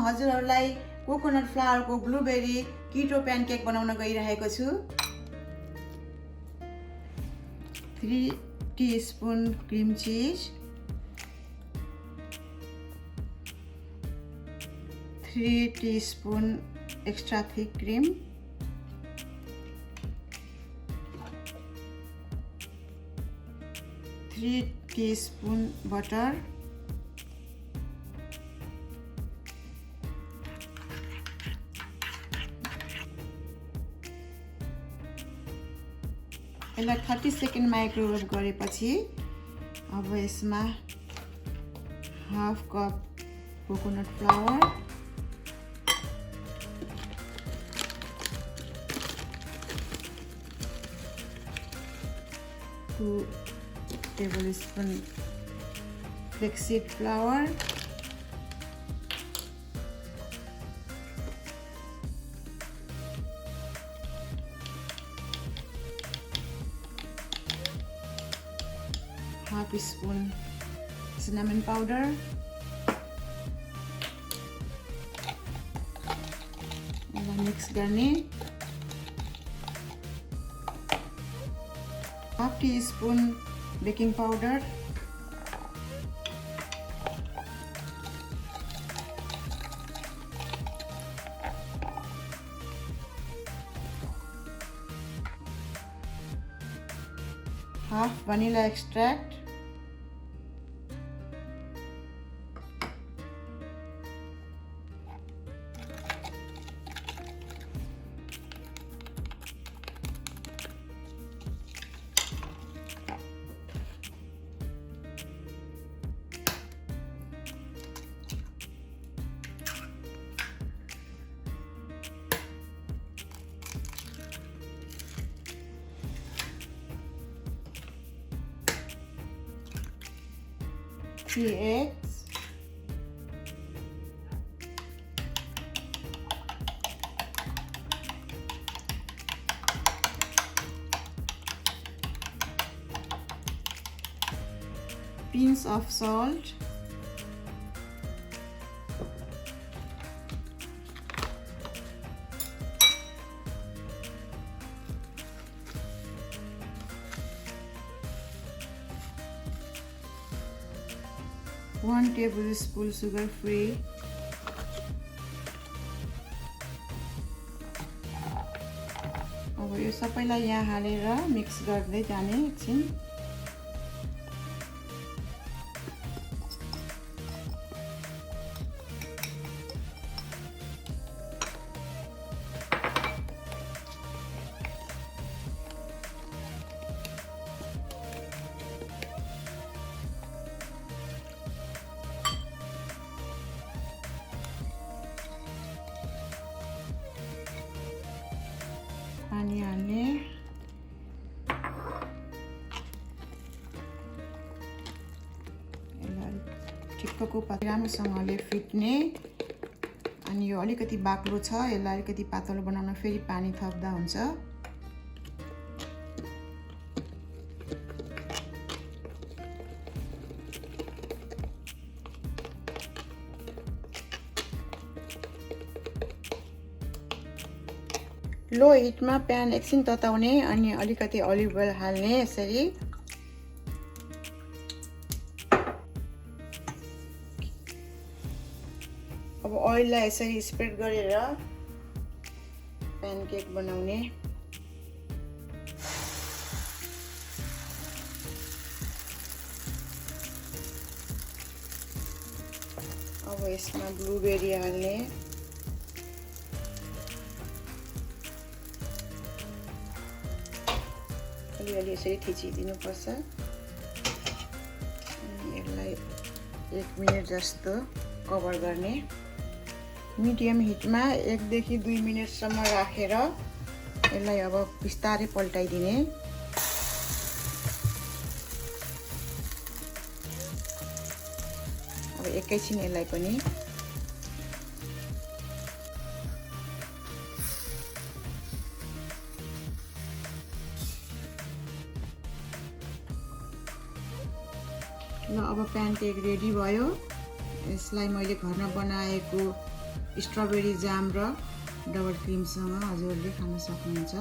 हजुरहरूलाई कोकोनट फ्लावरको blueberry keto pancake बनाउन गइरहेको छु। 3 teaspoon cream cheese, 3 teaspoon extra thick cream, 3 teaspoon butter, यसलाई 30 सेकेन्ड माइक्रोवेभ गरेपछि अब यसमा half cup coconut flour, 2 tablespoon flaxseed flour, half spoon cinnamon powder, mix गर्ने, half teaspoon baking powder, half vanilla extract, three eggs, pinch of salt, one tablespoon sugar free, अब यो सबैलाई यहाँ हालेर mix गर्दै जाने एकछिन। पानी हाल्ने, यसलाई ठिक्कको राम्रोसँगले फिट्ने, अनि यो अलिकति बाक्लो छ, यसलाई अलिकति पातलो बनाउन फेरि पानी थप्दा हुन्छ। लो हिटमा प्यान एकछिन तताउने अनि अलिकति अलिभ ओइल हाल्ने यसरी। अब ओइललाई यसरी स्प्रेड गरेर प्यानकेक बनाउने। अब यसमा ब्लुबेरी हाल्ने, अलिअलि यसरी थिचिदिनुपर्छ अनि यसलाई 1 मिनेट जस्तो कभर गर्ने। मिडियम हिटमा 1 देखि 2 मिनेटसम्म राखेर यसलाई अब बिस्तारै पल्टाइदिने। अब एकैछिन यसलाई पनि ल अब प्यानकेक रेडी भयो। यसलाई मैले घरमा बनाएको स्ट्रबेरी जाम र डबल क्रिमसँग हजुरहरूले खान सक्नुहुन्छ।